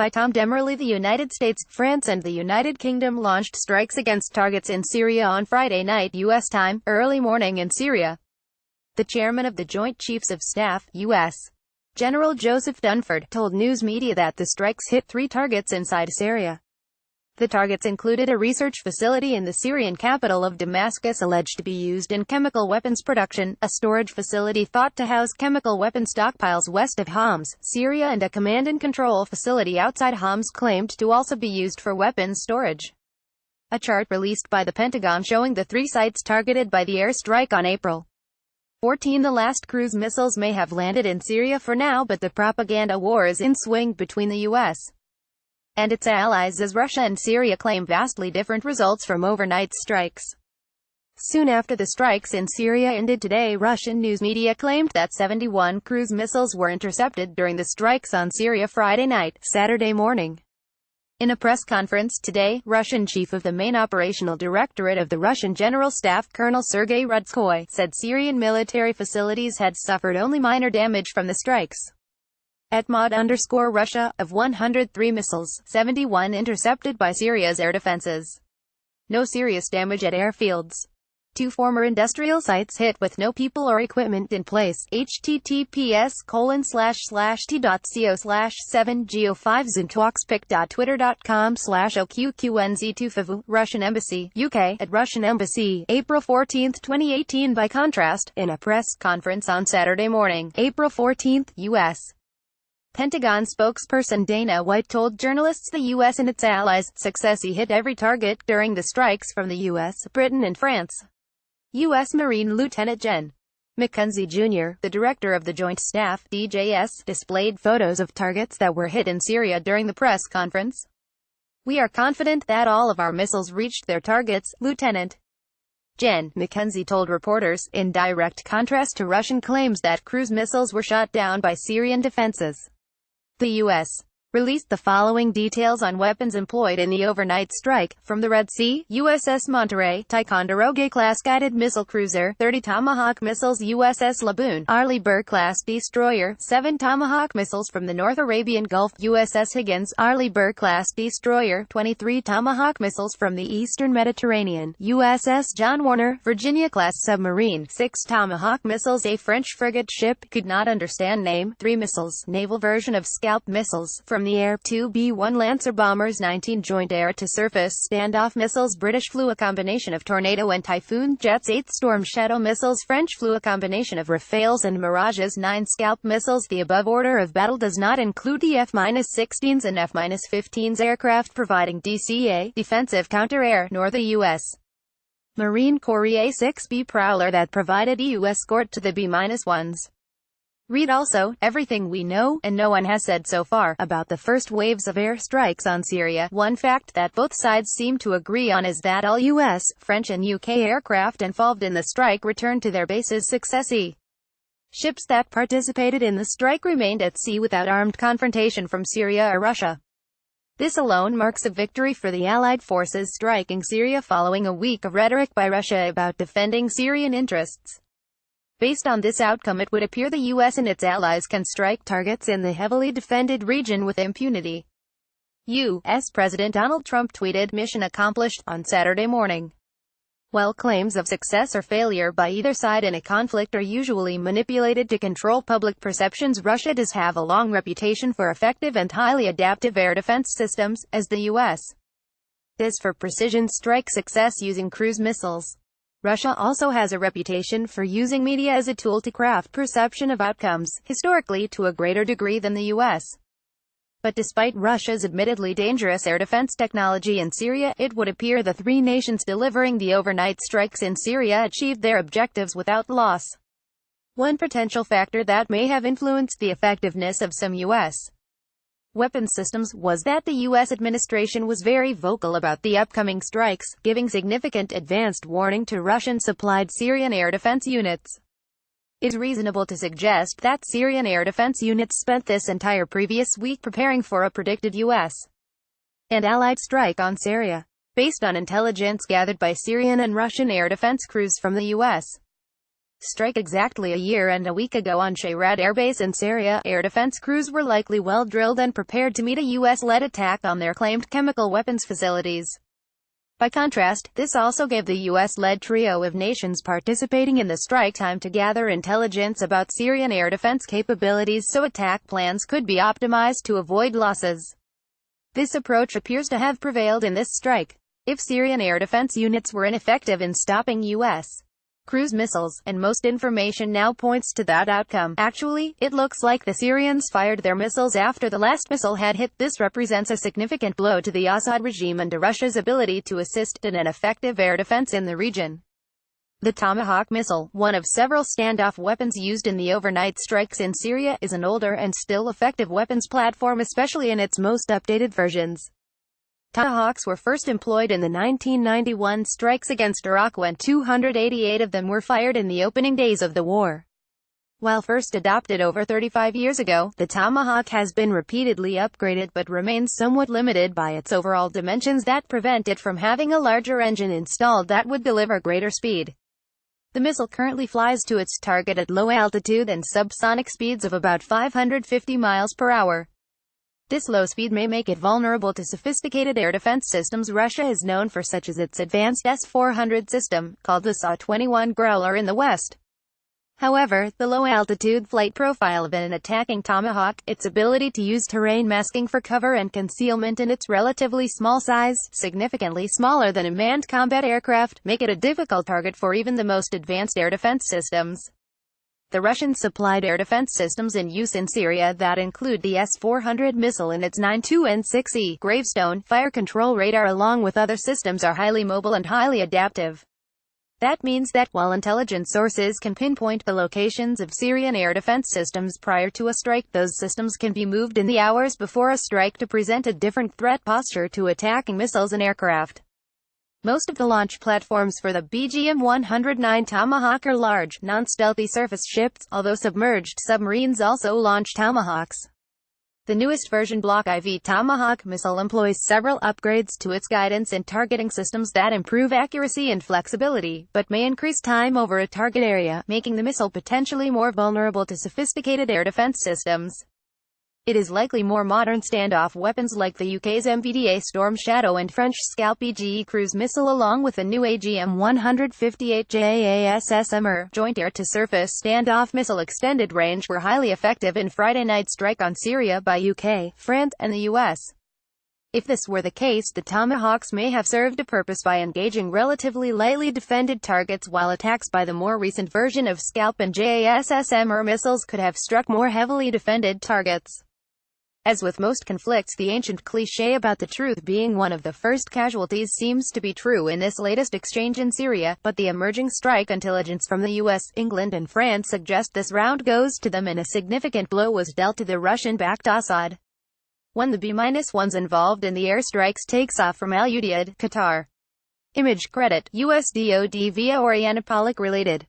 by Tom Demerly. The United States, France and the United Kingdom launched strikes against targets in Syria on Friday night, U.S. time, early morning in Syria. The chairman of the Joint Chiefs of Staff, U.S. General Joseph Dunford, told news media that the strikes hit 3 targets inside Syria. The targets included a research facility in the Syrian capital of Damascus alleged to be used in chemical weapons production, a storage facility thought to house chemical weapon stockpiles west of Homs, Syria, and a command and control facility outside Homs claimed to also be used for weapons storage. A chart released by the Pentagon showing the 3 sites targeted by the airstrike on April 14. The last cruise missiles may have landed in Syria for now, but the propaganda war is in swing between the U.S. and its allies as Russia and Syria claim vastly different results from overnight strikes. Soon after the strikes in Syria ended today, Russian news media claimed that 71 cruise missiles were intercepted during the strikes on Syria Friday night, Saturday morning. In a press conference today, Russian chief of the main operational directorate of the Russian General Staff, Colonel Sergei Rudskoy, said Syrian military facilities had suffered only minor damage from the strikes. At Russia, of 103 missiles, 71 intercepted by Syria's air defenses. No serious damage at airfields. 2 former industrial sites hit with no people or equipment in place. https://t.co/7go5zintwalkspic.twitter.com/oqqnz2favu, Russian Embassy, UK, at Russian Embassy, April 14, 2018. By contrast, in a press conference on Saturday morning, April 14, U.S. Pentagon spokesperson Dana White told journalists the U.S. and its allies' success hit every target during the strikes from the U.S., Britain and France. U.S. Marine Lieutenant Gen. McKenzie Jr., the director of the Joint Staff, DJS, displayed photos of targets that were hit in Syria during the press conference. "We are confident that all of our missiles reached their targets," Lieutenant Gen. McKenzie told reporters, in direct contrast to Russian claims that cruise missiles were shot down by Syrian defenses. The U.S. released the following details on weapons employed in the overnight strike. From the Red Sea, USS Monterey, Ticonderoga-class guided missile cruiser, 30 Tomahawk missiles, USS Laboon, Arleigh Burke-class destroyer, 7 Tomahawk missiles from the North Arabian Gulf, USS Higgins, Arleigh Burke-class destroyer, 23 Tomahawk missiles from the Eastern Mediterranean, USS John Warner, Virginia-class submarine, 6 Tomahawk missiles, a French frigate ship, could not understand name, 3 missiles, naval version of Scalp missiles, from the air, 2 B-1 Lancer bombers, 19 joint air-to-surface standoff missiles. British flew a combination of Tornado and Typhoon jets, 8 Storm Shadow missiles. French flew a combination of Rafales and Mirages, 9 Scalp missiles. The above order of battle does not include the F-16s and F-15s aircraft providing DCA, defensive counter-air, nor the U.S. Marine Corps A-6B Prowler that provided EU escort to the B-1s. Read also, everything we know, and no one has said so far, about the first waves of air strikes on Syria. One fact that both sides seem to agree on is that all U.S., French and UK aircraft involved in the strike returned to their bases successfully. Ships that participated in the strike remained at sea without armed confrontation from Syria or Russia. This alone marks a victory for the Allied forces striking Syria following a week of rhetoric by Russia about defending Syrian interests. Based on this outcome, it would appear the U.S. and its allies can strike targets in the heavily defended region with impunity. U.S. President Donald Trump tweeted, "Mission accomplished," on Saturday morning. While claims of success or failure by either side in a conflict are usually manipulated to control public perceptions, Russia does have a long reputation for effective and highly adaptive air defense systems, as the U.S. does for precision strike success using cruise missiles. Russia also has a reputation for using media as a tool to craft perception of outcomes, historically to a greater degree than the U.S. But despite Russia's admittedly dangerous air defense technology in Syria, it would appear the 3 nations delivering the overnight strikes in Syria achieved their objectives without loss. One potential factor that may have influenced the effectiveness of some U.S. weapons systems was that the U.S. administration was very vocal about the upcoming strikes, giving significant advanced warning to Russian-supplied Syrian air defense units. It is reasonable to suggest that Syrian air defense units spent this entire previous week preparing for a predicted U.S. and Allied strike on Syria, based on intelligence gathered by Syrian and Russian air defense crews from the U.S. strike exactly a year and a week ago on Shahrad Air Base in Syria. Air defense crews were likely well drilled and prepared to meet a U.S.-led attack on their claimed chemical weapons facilities. By contrast, this also gave the U.S.-led trio of nations participating in the strike time to gather intelligence about Syrian air defense capabilities so attack plans could be optimized to avoid losses. This approach appears to have prevailed in this strike. If Syrian air defense units were ineffective in stopping U.S. cruise missiles, and most information now points to that outcome. Actually, it looks like the Syrians fired their missiles after the last missile had hit. This represents a significant blow to the Assad regime and to Russia's ability to assist in an effective air defense in the region. The Tomahawk missile, one of several standoff weapons used in the overnight strikes in Syria, is an older and still effective weapons platform, especially in its most updated versions. Tomahawks were first employed in the 1991 strikes against Iraq when 288 of them were fired in the opening days of the war. While first adopted over 35 years ago, the Tomahawk has been repeatedly upgraded but remains somewhat limited by its overall dimensions that prevent it from having a larger engine installed that would deliver greater speed. The missile currently flies to its target at low altitude and subsonic speeds of about 550 miles per hour. This low speed may make it vulnerable to sophisticated air defense systems Russia is known for, such as its advanced S-400 system, called the SA-21 Growler in the West. However, the low-altitude flight profile of an attacking Tomahawk, its ability to use terrain masking for cover and concealment, and its relatively small size, significantly smaller than a manned combat aircraft, make it a difficult target for even the most advanced air defense systems. The Russians supplied air defense systems in use in Syria that include the S-400 missile and its 9-2 and 6E Gravestone fire control radar, along with other systems, are highly mobile and highly adaptive. That means that while intelligence sources can pinpoint the locations of Syrian air defense systems prior to a strike, those systems can be moved in the hours before a strike to present a different threat posture to attacking missiles and aircraft. Most of the launch platforms for the BGM-109 Tomahawk are large, non-stealthy surface ships, although submerged submarines also launch Tomahawks. The newest version, Block IV Tomahawk missile, employs several upgrades to its guidance and targeting systems that improve accuracy and flexibility, but may increase time over a target area, making the missile potentially more vulnerable to sophisticated air defense systems. It is likely more modern standoff weapons like the UK's MBDA Storm Shadow and French Scalp EGE cruise missile, along with the new AGM-158 JASSMR joint air-to-surface standoff missile extended range, were highly effective in Friday night's strike on Syria by UK, France, and the US. If this were the case, the Tomahawks may have served a purpose by engaging relatively lightly defended targets, while attacks by the more recent version of Scalp and JASSMR missiles could have struck more heavily defended targets. As with most conflicts, the ancient cliché about the truth being one of the first casualties seems to be true in this latest exchange in Syria, but the emerging strike intelligence from the US, England, and France suggest this round goes to them and a significant blow was dealt to the Russian-backed Assad. When the B-1s involved in the airstrikes takes off from Al Udeid, Qatar. Image credit, US DoD via Orianapolis related.